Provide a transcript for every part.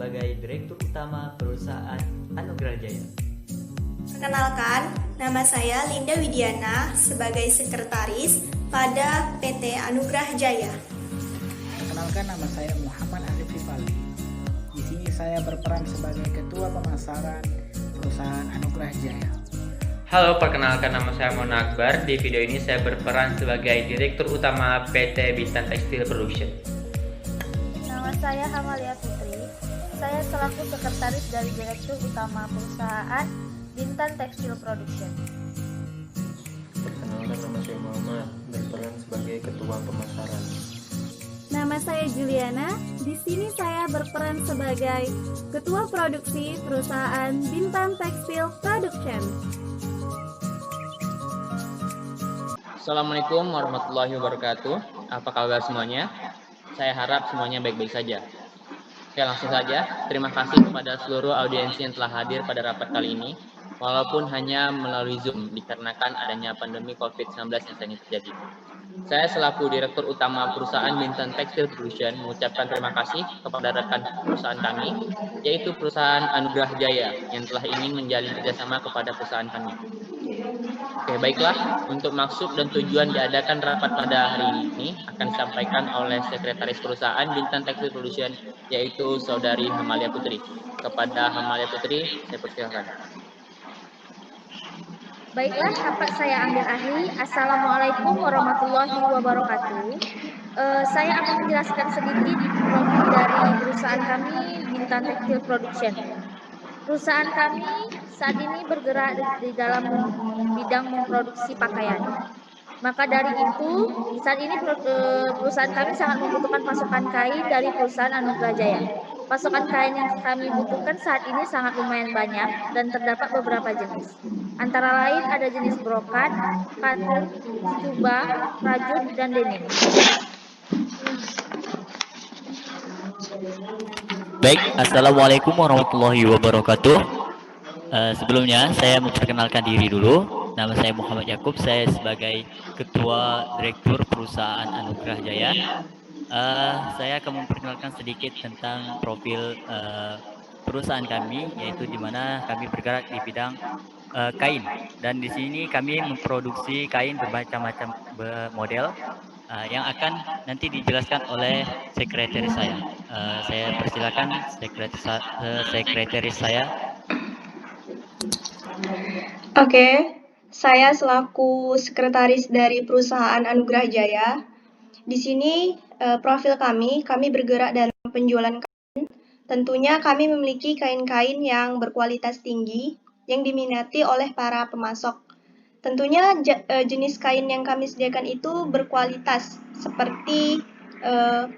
sebagai Direktur Utama Perusahaan Anugrah Jaya. Perkenalkan, nama saya Linda Widiana sebagai Sekretaris pada PT Anugrah Jaya. Perkenalkan, nama saya Muhammad Arif Rifali. Di sini saya berperan sebagai Ketua Pemasaran Perusahaan Anugrah Jaya. Halo, perkenalkan nama saya Mona Akbar. Di video ini saya berperan sebagai Direktur Utama PT Bintang Textile Production. Nama saya Hamalia Fitri. Saya selaku Sekretaris dari Direktur Utama Perusahaan Bintang Textile Production. Perkenalkan, nama saya Muhammad, berperan sebagai Ketua Pemasaran. Nama saya Juliana. Di sini saya berperan sebagai Ketua Produksi Perusahaan Bintang Textile Production. Assalamualaikum warahmatullahi wabarakatuh. Apa kabar semuanya? Saya harap semuanya baik-baik saja. Oke, langsung saja. Terima kasih kepada seluruh audiens yang telah hadir pada rapat kali ini, walaupun hanya melalui Zoom dikarenakan adanya pandemi COVID-19 yang saat ini terjadi. Saya selaku Direktur Utama Perusahaan Bintang Textile Production mengucapkan terima kasih kepada rekan perusahaan kami, yaitu perusahaan Anugrah Jaya yang telah ingin menjalin kerjasama kepada perusahaan kami. Oke, baiklah. Untuk maksud dan tujuan diadakan rapat pada hari ini akan disampaikan oleh Sekretaris Perusahaan Bintang Textile Production, yaitu Saudari Hamalia Putri. Kepada Hamalia Putri, saya persilakan. Baiklah, dapat saya ambil alih. Assalamualaikum warahmatullahi wabarakatuh. Saya akan menjelaskan sedikit profil dari perusahaan kami, Bintang Textile Production. Perusahaan kami saat ini bergerak di dalam bidang memproduksi pakaian. Maka dari itu, saat ini perusahaan kami sangat membutuhkan pasokan kain dari perusahaan Anugrah Jaya. Pasokan kain yang kami butuhkan saat ini sangat lumayan banyak dan terdapat beberapa jenis. Antara lain ada jenis brokat, katun, cuba, rajut, dan denim. Baik, Assalamualaikum warahmatullahi wabarakatuh. Sebelumnya saya memperkenalkan diri dulu. Nama saya Muhammad Yakub. Saya sebagai Ketua Direktur Perusahaan Anugrah Jaya. Saya akan memperkenalkan sedikit tentang profil perusahaan kami, yaitu di mana kami bergerak di bidang kain. Dan di sini kami memproduksi kain bermacam-macam model yang akan nanti dijelaskan oleh sekretaris saya. Saya persilakan sekretaris saya. Oke, saya selaku Sekretaris dari Perusahaan Anugrah Jaya. Di sini profil kami bergerak dalam penjualan kain. Tentunya kami memiliki kain-kain yang berkualitas tinggi yang diminati oleh para pemasok. Tentunya jenis kain yang kami sediakan itu berkualitas, seperti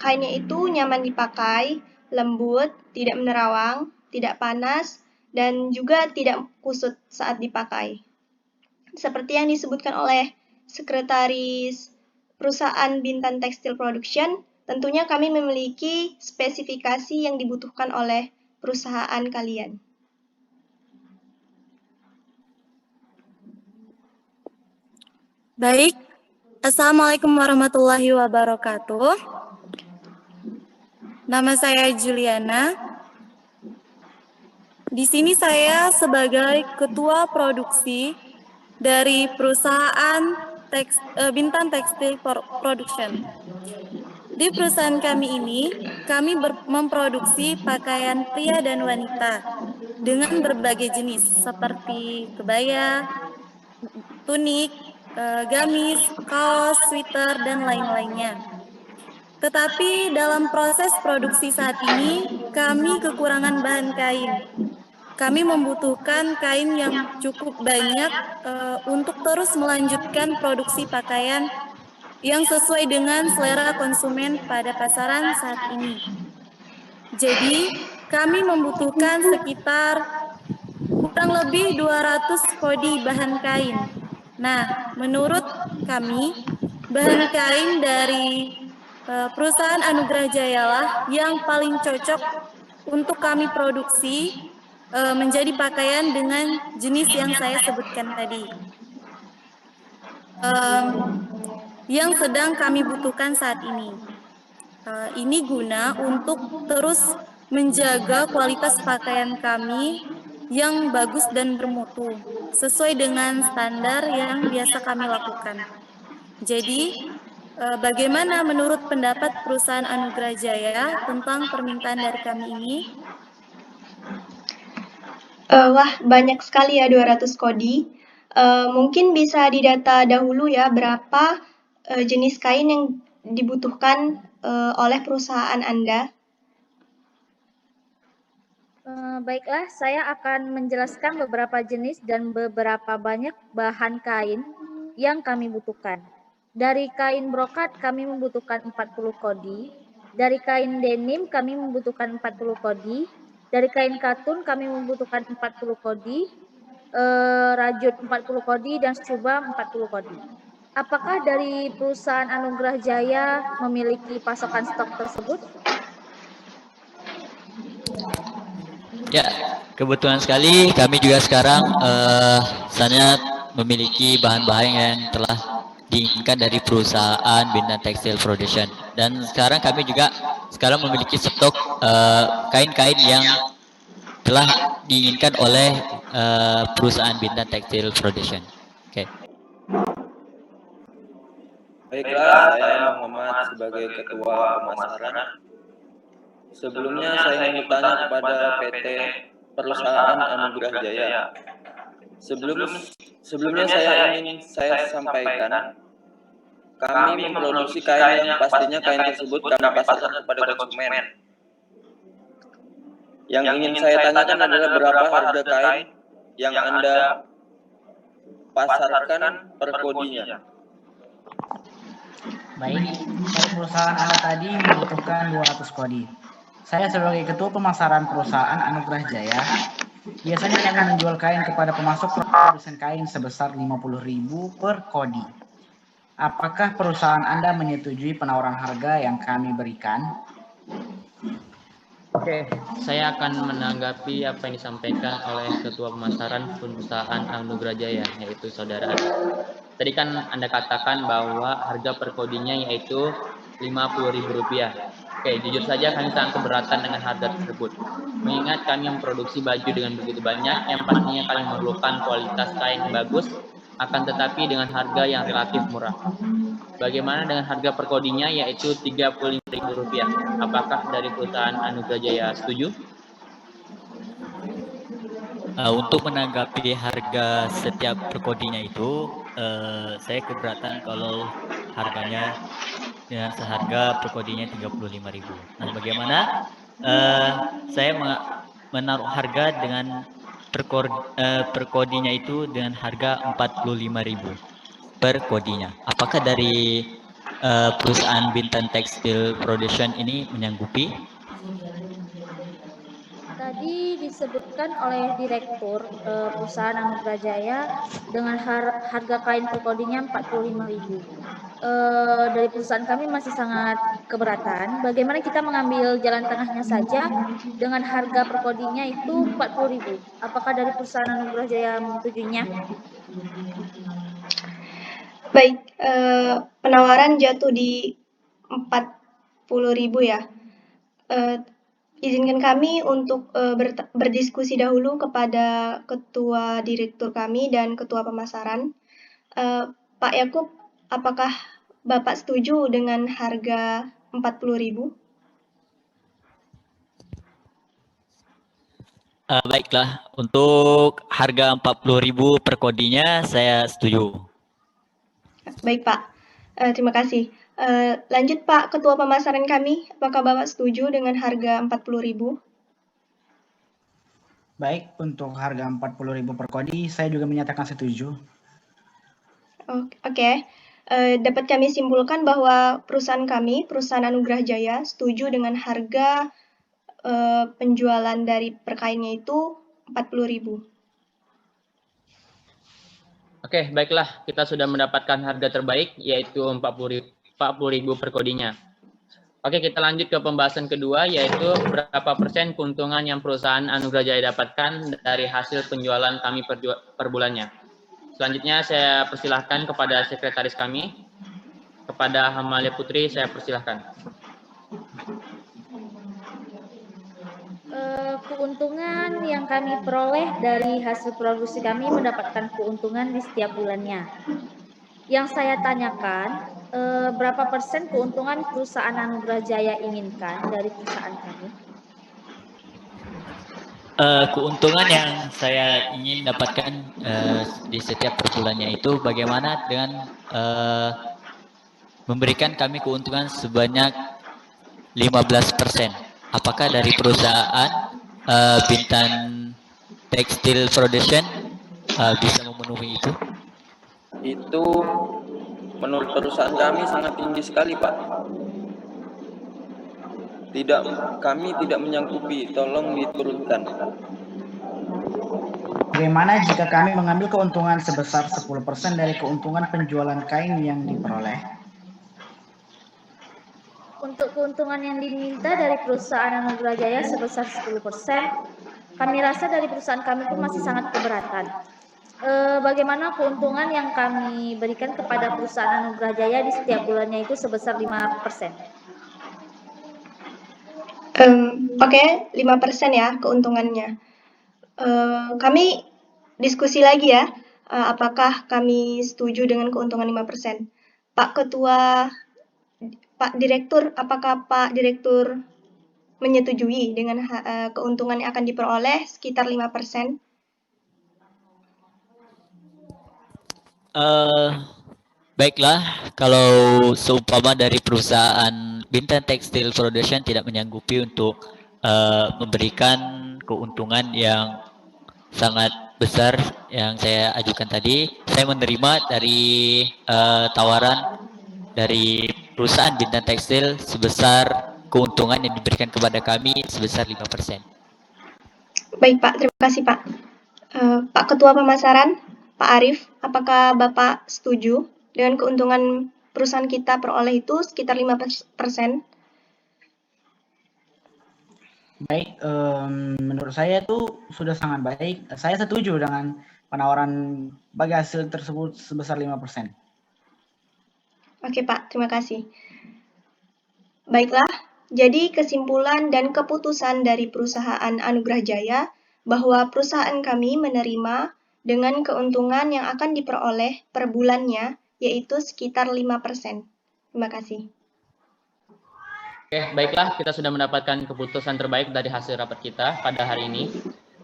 kainnya itu nyaman dipakai, lembut, tidak menerawang, tidak panas, dan juga tidak kusut saat dipakai. Seperti yang disebutkan oleh Sekretaris Perusahaan Bintang Textile Production, tentunya kami memiliki spesifikasi yang dibutuhkan oleh perusahaan kalian. Baik, Assalamualaikum warahmatullahi wabarakatuh. Nama saya Juliana. Di sini saya sebagai Ketua Produksi dari Perusahaan Bintang Textile Production. Di perusahaan kami ini, kami memproduksi pakaian pria dan wanita dengan berbagai jenis seperti kebaya, tunik, gamis, kaos, sweater, dan lain-lainnya. Tetapi dalam proses produksi saat ini, kami kekurangan bahan kain. Kami membutuhkan kain yang cukup banyak untuk terus melanjutkan produksi pakaian yang sesuai dengan selera konsumen pada pasaran saat ini. Jadi, kami membutuhkan sekitar kurang lebih 200 kodi bahan kain. Nah, menurut kami, bahan kain dari perusahaan Anugrah Jaya lah yang paling cocok untuk kami produksi menjadi pakaian dengan jenis yang saya sebutkan tadi. Yang sedang kami butuhkan saat ini. Ini guna untuk terus menjaga kualitas pakaian kami yang bagus dan bermutu, sesuai dengan standar yang biasa kami lakukan. Jadi, bagaimana menurut pendapat perusahaan Anugrah Jaya tentang permintaan dari kami ini? Wah, banyak sekali ya 200 kodi. Mungkin bisa didata dahulu ya berapa jenis kain yang dibutuhkan oleh perusahaan Anda. Baiklah, saya akan menjelaskan beberapa jenis dan beberapa banyak bahan kain yang kami butuhkan. Dari kain brokat kami membutuhkan 40 kodi, dari kain denim kami membutuhkan 40 kodi, dari kain katun kami membutuhkan 40 kodi, rajut 40 kodi, dan scuba 40 kodi. Apakah dari perusahaan Anugrah Jaya memiliki pasokan stok tersebut? Ya, kebetulan sekali kami juga sekarang sangat memiliki bahan-bahan yang telah diinginkan dari perusahaan Bintang Textile Production. Dan sekarang kami juga sekarang memiliki stok kain-kain yang telah diinginkan oleh perusahaan Bintang Textile Production. Oke. Baiklah, saya Muhammad sebagai Ketua Pemasaran. Sebelumnya saya ingin bertanya kepada PT Perusahaan Anugrah Jaya. Sebelumnya saya sampaikan, kami memproduksi kain yang pastinya kain tersebut kami pasarkan kepada konsumen. Yang ingin saya tanyakan adalah berapa harga kain yang Anda pasarkan per kodinya. Baik, dari perusahaan Anda tadi membutuhkan 200 kodi. Saya sebagai Ketua Pemasaran Perusahaan Anugrah Jaya, biasanya kami menjual kain kepada pemasok produsen kain sebesar 50.000 per kodi. Apakah perusahaan Anda menyetujui penawaran harga yang kami berikan? Oke, saya akan menanggapi apa yang disampaikan oleh Ketua Pemasaran Perusahaan Anugrah Jaya, yaitu Saudara Adi. Tadi kan Anda katakan bahwa harga per kodinya yaitu Rp50.000. Oke, jujur saja kami sangat keberatan dengan harga tersebut. Mengingat kami memproduksi baju dengan begitu banyak, yang pastinya kami memerlukan kualitas kain yang bagus, akan tetapi dengan harga yang relatif murah. Bagaimana dengan harga per kodinya yaitu Rp35.000? Apakah dari perusahaan Anugrah Jaya setuju? Untuk menanggapi harga setiap per kodinya itu, saya keberatan kalau harganya dengan seharga per kodinya 35.000. Nah, bagaimana saya menaruh harga dengan per kodinya itu dengan harga 45.000 per kodinya. Apakah dari perusahaan Bintang Textile Production ini menyanggupi? Tadi disebutkan oleh Direktur perusahaan Anugrah Jaya dengan harga kain per kodinya 45.000. Dari perusahaan kami masih sangat keberatan. Bagaimana kita mengambil jalan tengahnya saja dengan harga per kodinya itu 40.000. Apakah dari perusahaan Anugrah Jaya menyetujuinya? Baik, penawaran jatuh di 40.000 ya. Izinkan kami untuk berdiskusi dahulu kepada Ketua Direktur kami dan Ketua Pemasaran. Pak Yakub, apakah Bapak setuju dengan harga 40.000? Baiklah, untuk harga 40.000 per kodinya saya setuju. Baik Pak, terima kasih. Lanjut Pak, Ketua Pemasaran kami, apakah Bapak setuju dengan harga 40.000? Baik, untuk harga 40.000 per kodi, saya juga menyatakan setuju. Oke. Dapat kami simpulkan bahwa perusahaan kami, perusahaan Anugrah Jaya, setuju dengan harga penjualan dari per kainnya itu 40.000. Oke, baiklah. Kita sudah mendapatkan harga terbaik, yaitu 40.000 per kodinya. Oke, kita lanjut ke pembahasan kedua, yaitu berapa persen keuntungan yang perusahaan Anugrah Jaya dapatkan dari hasil penjualan kami per bulannya. Selanjutnya saya persilahkan kepada sekretaris kami, kepada Hamalia Putri, saya persilahkan. keuntungan yang kami peroleh dari hasil produksi kami mendapatkan keuntungan di setiap bulannya. Yang saya tanyakan, berapa persen keuntungan perusahaan Anugerah Jaya inginkan dari perusahaan kami? Keuntungan yang saya ingin dapatkan di setiap per bulannya itu bagaimana dengan memberikan kami keuntungan sebanyak 15%. Apakah dari perusahaan Bintan Textile Production bisa memenuhi itu? Itu menurut perusahaan kami sangat tinggi sekali, Pak. Kami tidak menyanggupi, tolong diturunkan. Bagaimana jika kami mengambil keuntungan sebesar 10% dari keuntungan penjualan kain yang diperoleh? Untuk keuntungan yang diminta dari perusahaan Anugerah Jaya sebesar 10%, kami rasa dari perusahaan kami pun masih sangat keberatan. Bagaimana keuntungan yang kami berikan kepada perusahaan Anugerah Jaya di setiap bulannya itu sebesar 5%. Oke, 5% ya keuntungannya. Kami diskusi lagi ya, apakah kami setuju dengan keuntungan 5%. Pak Ketua, Pak Direktur, apakah Pak Direktur menyetujui dengan keuntungan yang akan diperoleh sekitar 5%? Baiklah, kalau seumpama dari perusahaan Bintan Textile Production tidak menyanggupi untuk memberikan keuntungan yang sangat besar yang saya ajukan tadi, saya menerima dari tawaran dari perusahaan Bintan Tekstil sebesar keuntungan yang diberikan kepada kami sebesar 5%. Baik Pak, terima kasih Pak. Pak Ketua Pemasaran, Pak Arief, apakah Bapak setuju dengan keuntungan perusahaan kita peroleh itu sekitar 5%? Baik, menurut saya itu sudah sangat baik. Saya setuju dengan penawaran bagi hasil tersebut sebesar 5%. Oke Pak, terima kasih. Baiklah, jadi kesimpulan dan keputusan dari perusahaan Anugerah Jaya bahwa perusahaan kami menerima dengan keuntungan yang akan diperoleh per bulannya yaitu sekitar 5%. Terima kasih. Oke, baiklah, kita sudah mendapatkan keputusan terbaik dari hasil rapat kita pada hari ini.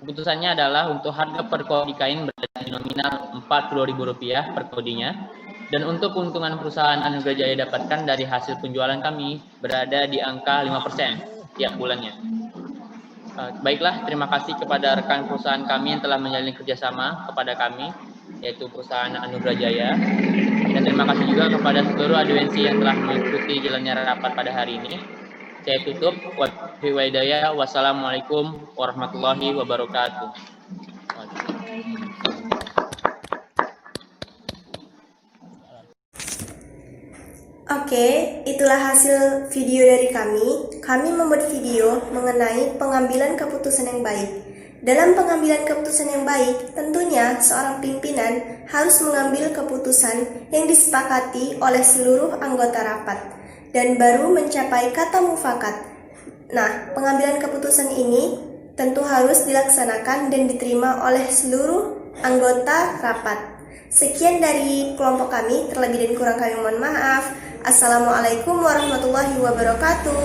Keputusannya adalah untuk harga per kodi kain berada di nominal Rp42.000 per kodinya. Dan untuk keuntungan perusahaan Anugerah Jaya dapatkan dari hasil penjualan kami berada di angka 5% tiap bulannya. Baiklah, terima kasih kepada rekan perusahaan kami yang telah menjalin kerjasama kepada kami, yaitu perusahaan Anugerah Jaya. Dan terima kasih juga kepada seluruh audiensi yang telah mengikuti jalannya rapat pada hari ini. Saya tutup. Wassalamualaikum warahmatullahi wabarakatuh. Oke, itulah hasil video dari kami. Kami membuat video mengenai pengambilan keputusan yang baik. Dalam pengambilan keputusan yang baik, tentunya seorang pimpinan harus mengambil keputusan yang disepakati oleh seluruh anggota rapat dan baru mencapai kata mufakat. Nah, pengambilan keputusan ini tentu harus dilaksanakan dan diterima oleh seluruh anggota rapat. Sekian dari kelompok kami, terlebih dan kurang kami mohon maaf. Assalamualaikum warahmatullahi wabarakatuh.